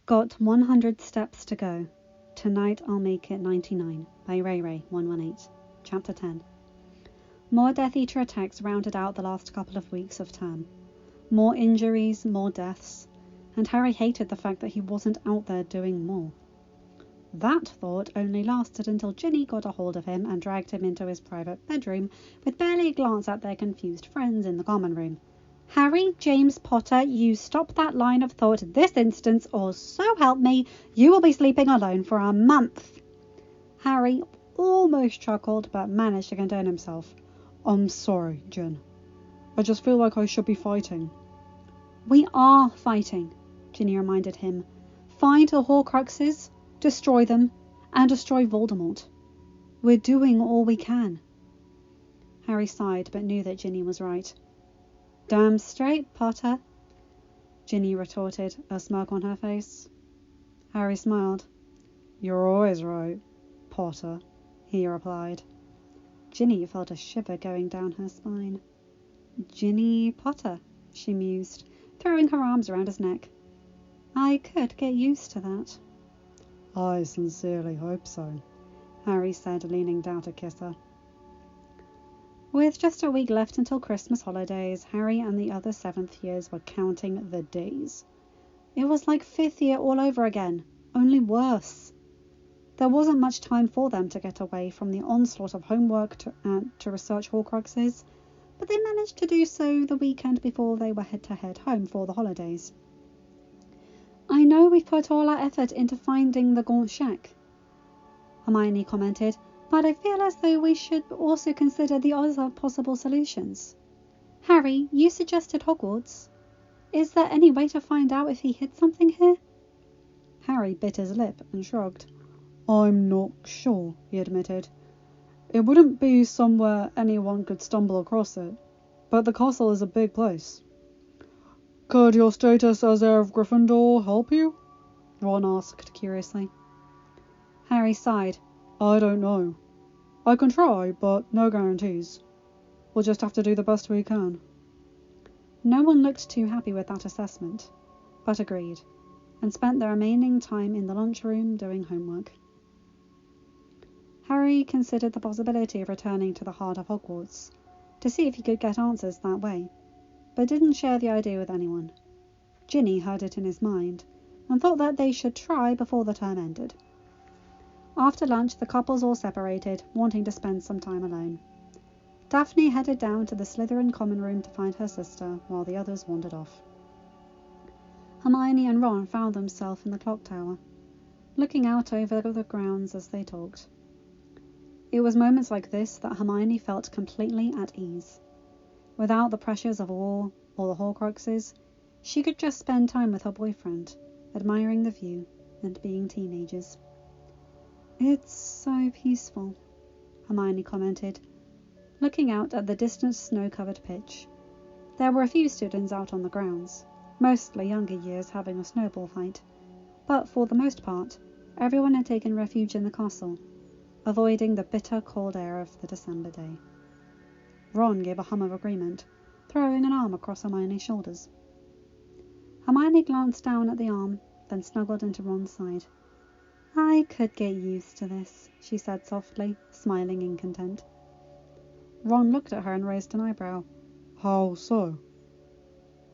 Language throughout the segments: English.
Got 100 steps to go. Tonight I'll make it 99 by rayrae118. Chapter 10. More Death Eater attacks rounded out the last couple of weeks of term. More injuries, more deaths, and Harry hated the fact that he wasn't out there doing more. That thought only lasted until Ginny got a hold of him and dragged him into his private bedroom with barely a glance at their confused friends in the common room. Harry James Potter, you stop that line of thought this instant, or so help me, you will be sleeping alone for a month. Harry almost chuckled, but managed to contain himself. I'm sorry, Jen. I just feel like I should be fighting. We are fighting, Ginny reminded him. Find the Horcruxes, destroy them, and destroy Voldemort. We're doing all we can. Harry sighed, but knew that Ginny was right. Damn straight, Potter, Ginny retorted, a smirk on her face. Harry smiled. You're always right, Potter, he replied. Ginny felt a shiver going down her spine. Ginny Potter, she mused, throwing her arms around his neck. I could get used to that. I sincerely hope so, Harry said, leaning down to kiss her. With just a week left until Christmas holidays, Harry and the other 7th years were counting the days. It was like 5th year all over again, only worse. There wasn't much time for them to get away from the onslaught of homework to research Horcruxes, but they managed to do so the weekend before they were to head home for the holidays. I know we've put all our effort into finding the Gaunt Shack, Hermione commented, but I feel as though we should also consider the other possible solutions. Harry, you suggested Hogwarts. Is there any way to find out if he hid something here? Harry bit his lip and shrugged. I'm not sure, he admitted. It wouldn't be somewhere anyone could stumble across it, but the castle is a big place. Could your status as heir of Gryffindor help you? Ron asked curiously. Harry sighed. I don't know. I can try, but no guarantees. We'll just have to do the best we can. No one looked too happy with that assessment, but agreed, and spent the remaining time in the lunchroom doing homework. Harry considered the possibility of returning to the heart of Hogwarts, to see if he could get answers that way, but didn't share the idea with anyone. Ginny heard it in his mind, and thought that they should try before the term ended. After lunch, the couples all separated, wanting to spend some time alone. Daphne headed down to the Slytherin common room to find her sister, while the others wandered off. Hermione and Ron found themselves in the clock tower, looking out over the grounds as they talked. It was moments like this that Hermione felt completely at ease. Without the pressures of war or the Horcruxes, she could just spend time with her boyfriend, admiring the view and being teenagers. It's so peaceful, Hermione commented, looking out at the distant snow-covered pitch. There were a few students out on the grounds, mostly younger years having a snowball fight, but for the most part, everyone had taken refuge in the castle, avoiding the bitter cold air of the December day. Ron gave a hum of agreement, throwing an arm across Hermione's shoulders. Hermione glanced down at the arm, then snuggled into Ron's side. I could get used to this, she said softly, smiling in content. Ron looked at her and raised an eyebrow. How so?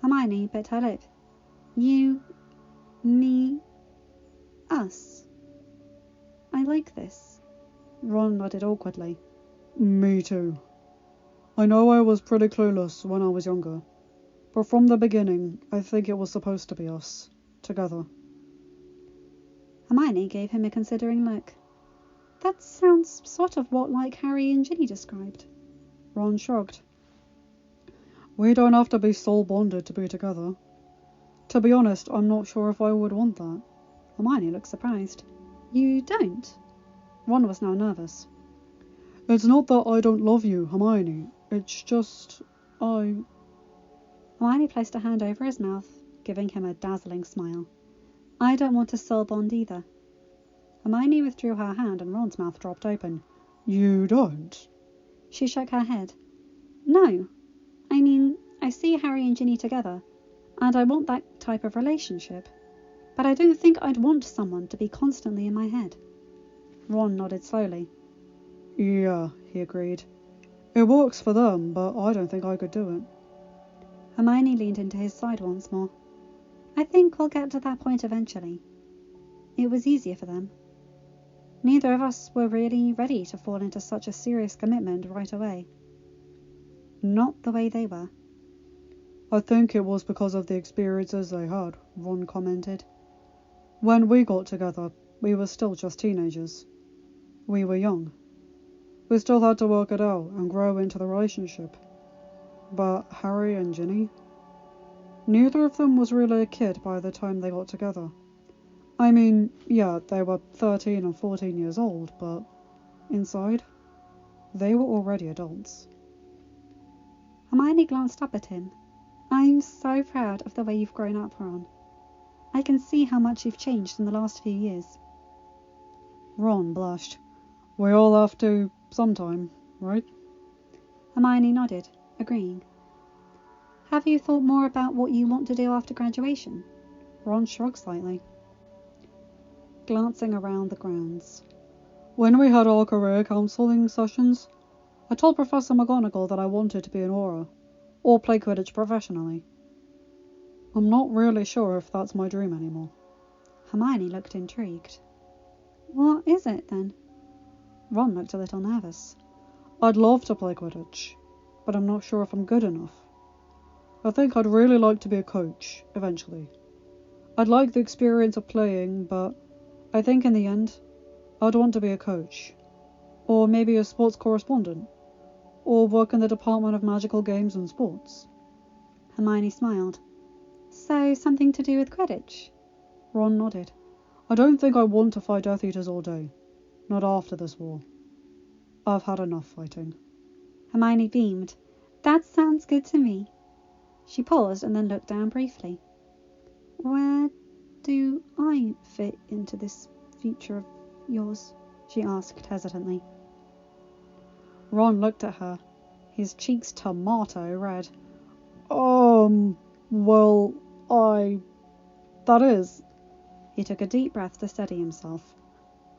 Hermione bit her lip. You, me, us. I like this. Ron nodded awkwardly. Me too. I know I was pretty clueless when I was younger, but from the beginning I think it was supposed to be us, together. Hermione gave him a considering look. That sounds sort of what like Harry and Ginny described. Ron shrugged. We don't have to be soul bonded to be together. To be honest, I'm not sure if I would want that. Hermione looked surprised. You don't? Ron was now nervous. It's not that I don't love you, Hermione. It's just, Hermione placed a hand over his mouth, giving him a dazzling smile. I don't want a soul bond either. Hermione withdrew her hand and Ron's mouth dropped open. You don't? She shook her head. No. I mean, I see Harry and Ginny together, and I want that type of relationship. but I don't think I'd want someone to be constantly in my head. Ron nodded slowly. Yeah, he agreed. It works for them, but I don't think I could do it. Hermione leaned into his side once more. I think we'll get to that point eventually. It was easier for them. Neither of us were really ready to fall into such a serious commitment right away. Not the way they were. I think it was because of the experiences they had, Ron commented. When we got together, we were still just teenagers. We were young. We still had to work it out and grow into the relationship. But Harry and Ginny? Neither of them was really a kid by the time they got together. I mean, yeah, they were 13 and 14 years old, but inside, they were already adults. Hermione glanced up at him. I'm so proud of the way you've grown up, Ron. I can see how much you've changed in the last few years. Ron blushed. We all have to sometime, right? Hermione nodded, agreeing. Have you thought more about what you want to do after graduation? Ron shrugged slightly, glancing around the grounds. When we had our career counselling sessions, I told Professor McGonagall that I wanted to be an Auror, or play Quidditch professionally. I'm not really sure if that's my dream anymore. Hermione looked intrigued. What is it, then? Ron looked a little nervous. I'd love to play Quidditch, but I'm not sure if I'm good enough. I think I'd really like to be a coach, eventually. I'd like the experience of playing, but I think in the end, I'd want to be a coach. Or maybe a sports correspondent. Or work in the Department of Magical Games and Sports. Hermione smiled. So, something to do with Quidditch? Ron nodded. I don't think I want to fight Death Eaters all day. Not after this war. I've had enough fighting. Hermione beamed. That sounds good to me. She paused and then looked down briefly. Where do I fit into this future of yours? She asked hesitantly. Ron looked at her, his cheeks tomato red. Well, that is... He took a deep breath to steady himself.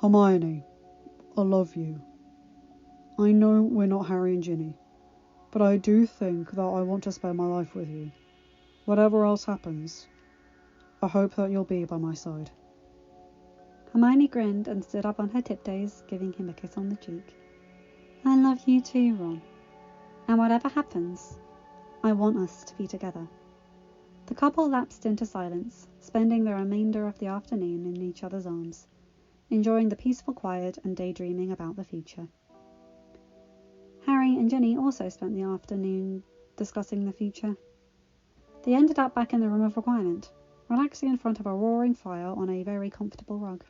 Hermione, I love you. I know we're not Harry and Ginny, but I do think that I want to spend my life with you. Whatever else happens, I hope that you'll be by my side. Hermione grinned and stood up on her tiptoes, giving him a kiss on the cheek. I love you too, Ron. And whatever happens, I want us to be together. The couple lapsed into silence, spending the remainder of the afternoon in each other's arms, enjoying the peaceful quiet and daydreaming about the future. Harry and Ginny also spent the afternoon discussing the future. They ended up back in the room of requirement, relaxing in front of a roaring fire on a very comfortable rug.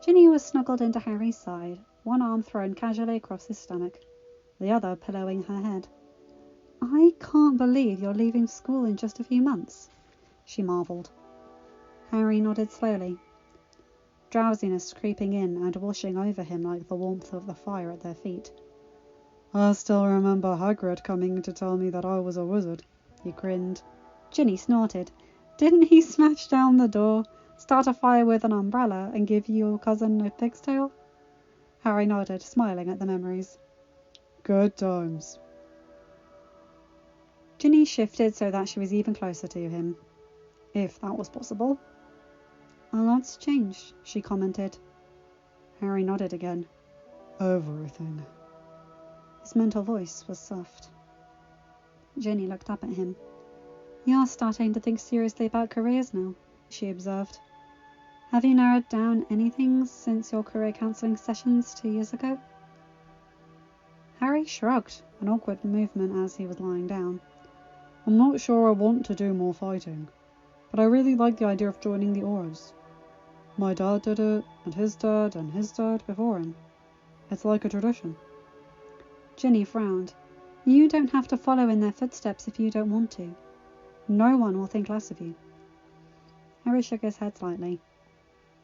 Ginny was snuggled into Harry's side, one arm thrown casually across his stomach, the other pillowing her head. I can't believe you're leaving school in just a few months, she marvelled. Harry nodded slowly, drowsiness creeping in and washing over him like the warmth of the fire at their feet. I still remember Hagrid coming to tell me that I was a wizard, he grinned. Ginny snorted. Didn't he smash down the door, start a fire with an umbrella, and give your cousin a pig's tail? Harry nodded, smiling at the memories. Good times. Ginny shifted so that she was even closer to him, if that was possible. A lot's changed, she commented. Harry nodded again. Everything. His mental voice was soft. Ginny looked up at him. You're starting to think seriously about careers now, she observed. Have you narrowed down anything since your career counselling sessions 2 years ago? Harry shrugged, an awkward movement as he was lying down. I'm not sure I want to do more fighting, but I really like the idea of joining the Aurors. My dad did it, and his dad before him. It's like a tradition. Ginny frowned. You don't have to follow in their footsteps if you don't want to. No one will think less of you. Harry shook his head slightly.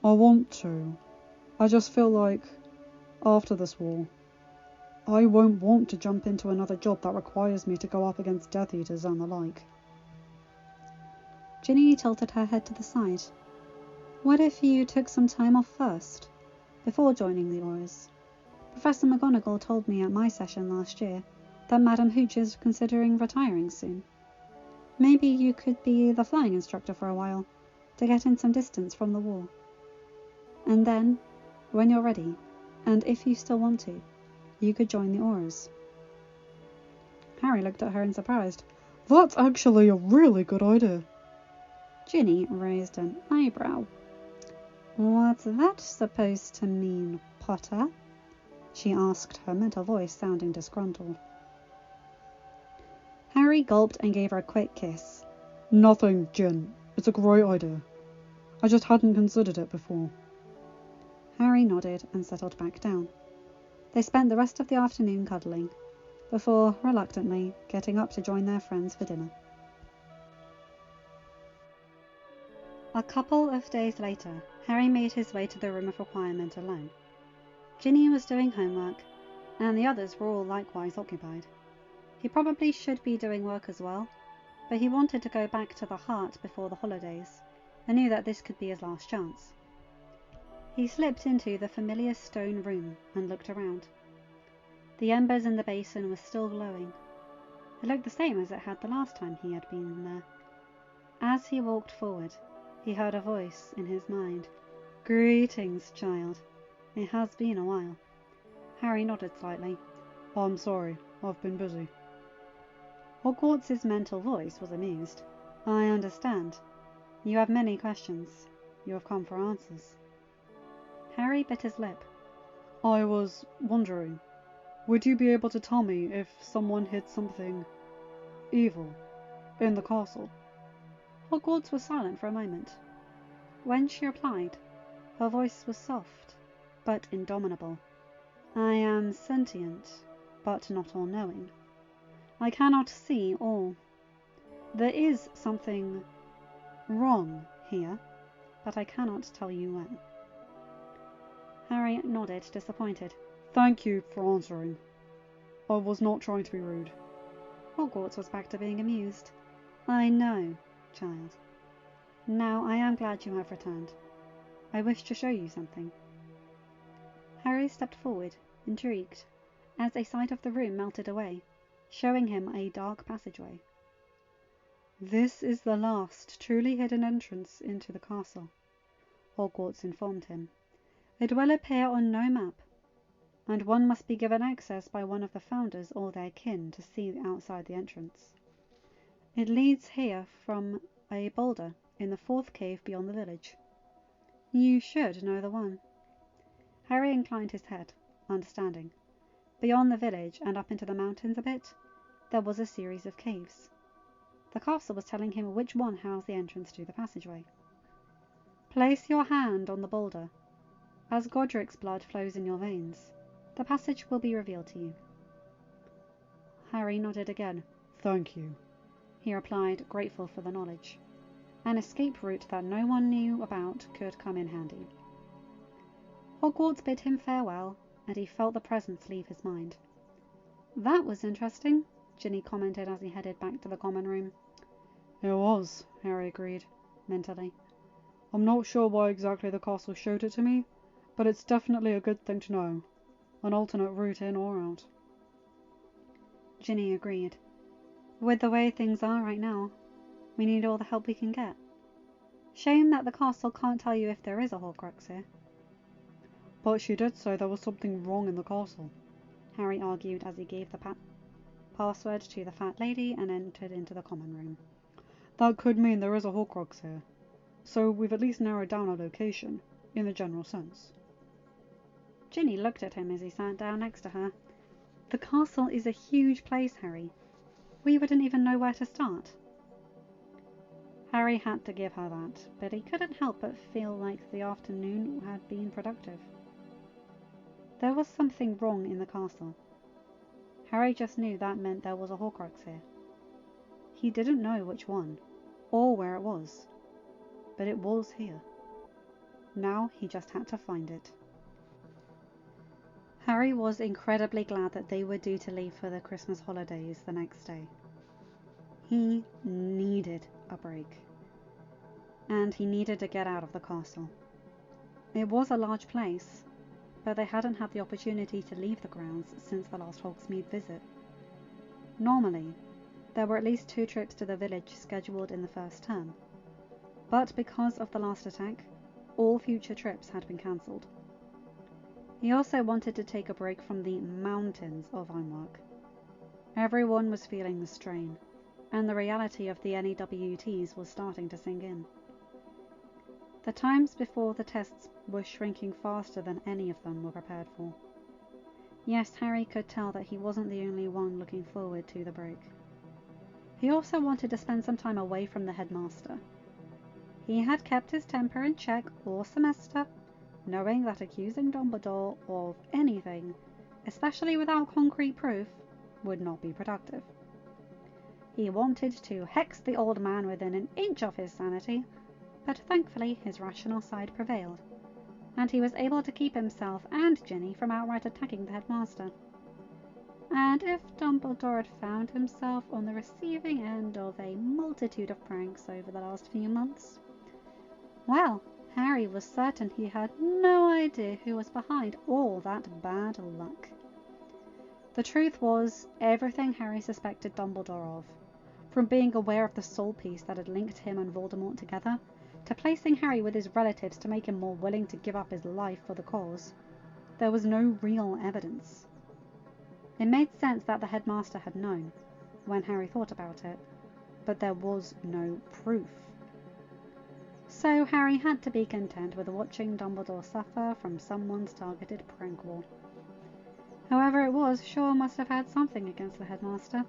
I want to. I just feel like, after this war, I won't want to jump into another job that requires me to go up against Death Eaters and the like. Ginny tilted her head to the side. What if you took some time off first, before joining the Aurors? Professor McGonagall told me at my session last year that Madam Hooch is considering retiring soon. Maybe you could be the flying instructor for a while, to get in some distance from the war. And then, when you're ready, and if you still want to, you could join the Aurors. Harry looked at her in surprise. That's actually a really good idea. Ginny raised an eyebrow. What's that supposed to mean, Potter? She asked, her mental voice sounding disgruntled. Harry gulped and gave her a quick kiss. Nothing, Gin. It's a great idea. I just hadn't considered it before. Harry nodded and settled back down. They spent the rest of the afternoon cuddling, before, reluctantly, getting up to join their friends for dinner. A couple of days later, Harry made his way to the room of requirement alone. Ginny was doing homework, and the others were all likewise occupied. He probably should be doing work as well, but he wanted to go back to the Heart before the holidays, and knew that this could be his last chance. He slipped into the familiar stone room and looked around. The embers in the basin were still glowing. It looked the same as it had the last time he had been there. As he walked forward, he heard a voice in his mind. Greetings, child. It has been a while. Harry nodded slightly. I'm sorry, I've been busy. Hogwarts's mental voice was amused. I understand. You have many questions. You have come for answers. Harry bit his lip. I was wondering, would you be able to tell me if someone hid something evil in the castle? Hogwarts was silent for a moment. When she replied, her voice was soft, but indomitable. I am sentient, but not all-knowing. I cannot see all. There is something wrong here, but I cannot tell you when. Harry nodded, disappointed. Thank you for answering. I was not trying to be rude. Hogwarts was back to being amused. I know, child. Now I am glad you have returned. I wish to show you something. Harry stepped forward, intrigued, as a side of the room melted away, showing him a dark passageway. This is the last truly hidden entrance into the castle, Hogwarts informed him. It will appear on no map, and one must be given access by one of the founders or their kin to see outside the entrance. It leads here from a boulder in the fourth cave beyond the village. You should know the one. Harry inclined his head, understanding. Beyond the village and up into the mountains a bit, there was a series of caves. The castle was telling him which one housed the entrance to the passageway. Place your hand on the boulder. As Godric's blood flows in your veins, the passage will be revealed to you. Harry nodded again. Thank you, he replied, grateful for the knowledge. An escape route that no one knew about could come in handy. Hogwarts bid him farewell, and he felt the presence leave his mind. That was interesting, Ginny commented as he headed back to the common room. It was, Harry agreed, mentally. I'm not sure why exactly the castle showed it to me, but it's definitely a good thing to know. An alternate route in or out. Ginny agreed. With the way things are right now, we need all the help we can get. Shame that the castle can't tell you if there is a Horcrux here. But she did say there was something wrong in the castle, Harry argued as he gave the password to the fat lady and entered into the common room. That could mean there is a Horcrux here, so we've at least narrowed down our location, in the general sense. Ginny looked at him as he sat down next to her. The castle is a huge place, Harry. We wouldn't even know where to start. Harry had to give her that, but he couldn't help but feel like the afternoon had been productive. There was something wrong in the castle. Harry just knew that meant there was a Horcrux here. He didn't know which one, or where it was, but it was here. Now he just had to find it. Harry was incredibly glad that they were due to leave for the Christmas holidays the next day. He needed a break. and he needed to get out of the castle. It was a large place, but they hadn't had the opportunity to leave the grounds since the last Hogsmeade visit. Normally, there were at least 2 trips to the village scheduled in the first term, but because of the last attack, all future trips had been cancelled. He also wanted to take a break from the mountains of homework. Everyone was feeling the strain, and the reality of the NEWTs was starting to sink in. The times before the tests were shrinking faster than any of them were prepared for. Yes, Harry could tell that he wasn't the only one looking forward to the break. He also wanted to spend some time away from the headmaster. He had kept his temper in check all semester, knowing that accusing Dumbledore of anything, especially without concrete proof, would not be productive. He wanted to hex the old man within an inch of his sanity, but thankfully his rational side prevailed, and he was able to keep himself and Ginny from outright attacking the headmaster. And if Dumbledore had found himself on the receiving end of a multitude of pranks over the last few months, well, Harry was certain he had no idea who was behind all that bad luck. The truth was, everything Harry suspected Dumbledore of, from being aware of the soul piece that had linked him and Voldemort together, to placing Harry with his relatives to make him more willing to give up his life for the cause, there was no real evidence. It made sense that the headmaster had known, when Harry thought about it, but there was no proof. So Harry had to be content with watching Dumbledore suffer from someone's targeted prank war. Whoever it was sure must have had something against the headmaster,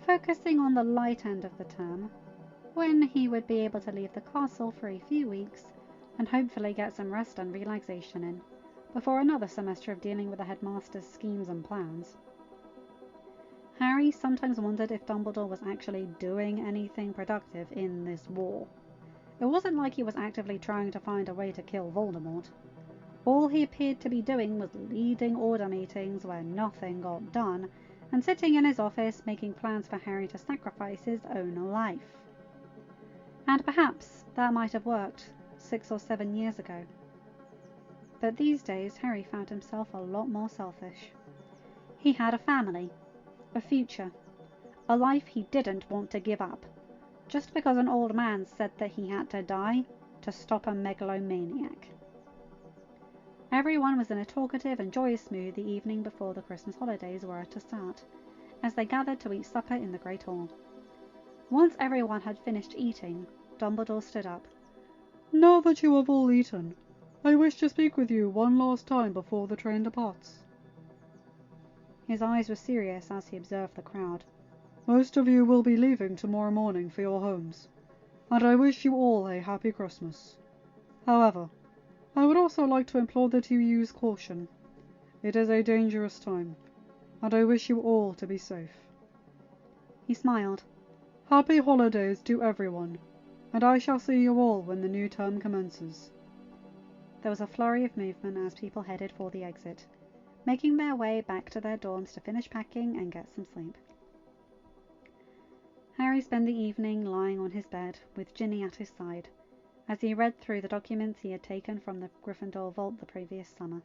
focusing on the light end of the term, when he would be able to leave the castle for a few weeks and hopefully get some rest and relaxation in, before another semester of dealing with the headmaster's schemes and plans. Harry sometimes wondered if Dumbledore was actually doing anything productive in this war. It wasn't like he was actively trying to find a way to kill Voldemort. All he appeared to be doing was leading order meetings where nothing got done, and sitting in his office making plans for Harry to sacrifice his own life. And perhaps that might have worked 6 or 7 years ago. But these days Harry found himself a lot more selfish. He had a family, a future, a life he didn't want to give up, just because an old man said that he had to die to stop a megalomaniac. Everyone was in a talkative and joyous mood the evening before the Christmas holidays were to start, as they gathered to eat supper in the Great Hall. Once everyone had finished eating, Dumbledore stood up. "Now that you have all eaten, I wish to speak with you one last time before the train departs." His eyes were serious as he observed the crowd. "Most of you will be leaving tomorrow morning for your homes, and I wish you all a happy Christmas. However, I would also like to implore that you use caution. It is a dangerous time, and I wish you all to be safe." He smiled. "Happy holidays to everyone, and I shall see you all when the new term commences." There was a flurry of movement as people headed for the exit, making their way back to their dorms to finish packing and get some sleep. Harry spent the evening lying on his bed, with Ginny at his side, as he read through the documents he had taken from the Gryffindor vault the previous summer.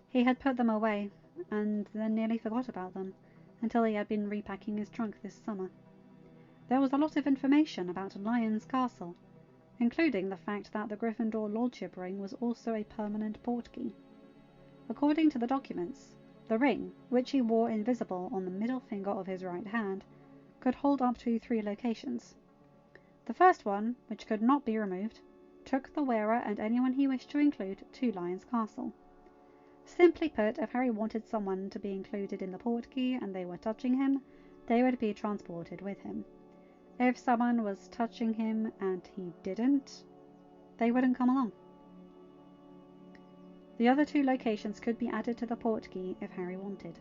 He had put them away, and then nearly forgot about them, until he had been repacking his trunk this summer. There was a lot of information about Lion's Castle, including the fact that the Gryffindor Lordship ring was also a permanent portkey. According to the documents, the ring, which he wore invisible on the middle finger of his right hand, could hold up to 3 locations. The first one, which could not be removed, took the wearer and anyone he wished to include to Lion's Castle. Simply put, if Harry wanted someone to be included in the portkey and they were touching him, they would be transported with him. If someone was touching him and he didn't, they wouldn't come along. The other 2 locations could be added to the portkey if Harry wanted.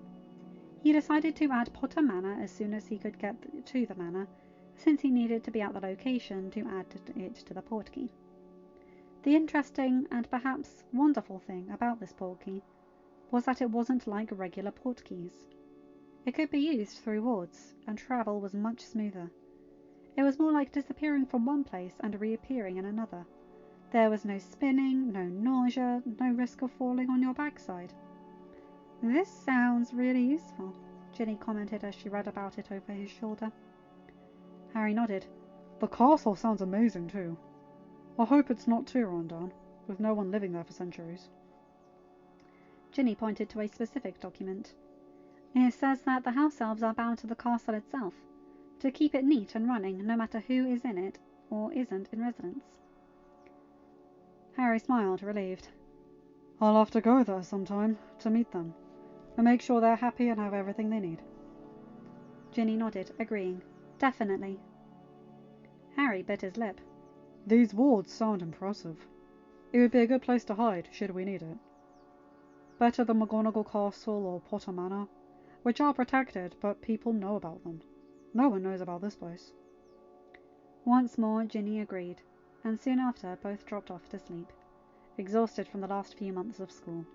He decided to add Potter Manor as soon as he could get to the manor, since he needed to be at the location to add it to the portkey. The interesting and perhaps wonderful thing about this portkey was that it wasn't like regular portkeys. It could be used through wards, and travel was much smoother. It was more like disappearing from one place and reappearing in another. There was no spinning, no nausea, no risk of falling on your backside. This sounds really useful, Ginny commented as she read about it over his shoulder. Harry nodded. The castle sounds amazing too. I hope it's not too run down, with no one living there for centuries. Ginny pointed to a specific document. It says that the house elves are bound to the castle itself, to keep it neat and running no matter who is in it or isn't in residence. Harry smiled, relieved. I'll have to go there sometime to meet them, and make sure they're happy and have everything they need. Ginny nodded, agreeing. Definitely. Harry bit his lip. These wards sound impressive. It would be a good place to hide, should we need it. Better than McGonagall Castle or Potter Manor, which are protected, but people know about them. No one knows about this place. Once more Ginny agreed, and soon after both dropped off to sleep, exhausted from the last few months of school.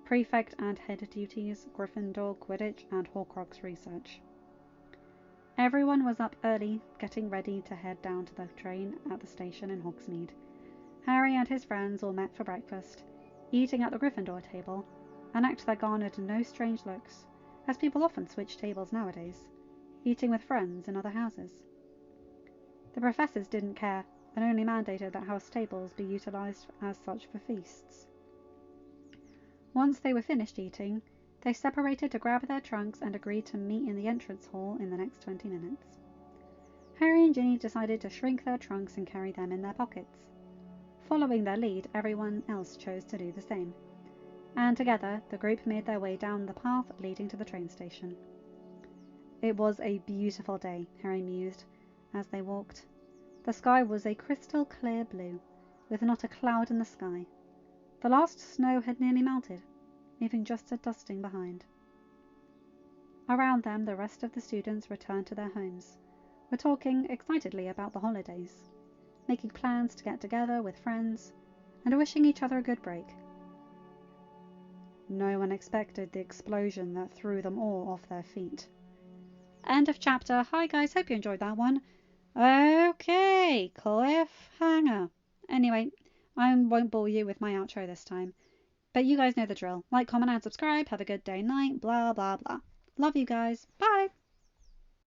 Prefect and head duties, Gryffindor, Quidditch, and Horcrux research. Everyone was up early, getting ready to head down to the train at the station in Hogsmeade. Harry and his friends all met for breakfast, eating at the Gryffindor table, an act that garnered no strange looks, as people often switch tables nowadays, eating with friends in other houses. The professors didn't care, and only mandated that house tables be utilised as such for feasts. Once they were finished eating, they separated to grab their trunks and agreed to meet in the entrance hall in the next 20 minutes. Harry and Ginny decided to shrink their trunks and carry them in their pockets. Following their lead, everyone else chose to do the same, and together the group made their way down the path leading to the train station. It was a beautiful day, Harry mused, as they walked. The sky was a crystal clear blue, with not a cloud in the sky. The last snow had nearly melted, leaving just a dusting behind. Around them, the rest of the students returned to their homes, were talking excitedly about the holidays, making plans to get together with friends, and wishing each other a good break. No one expected the explosion that threw them all off their feet. End of chapter. Hi guys, hope you enjoyed that one. Okay, cliffhanger. Anyway, I won't bore you with my outro this time. But you guys know the drill. Like, comment, and subscribe. Have a good day, night, blah, blah, blah. Love you guys. Bye.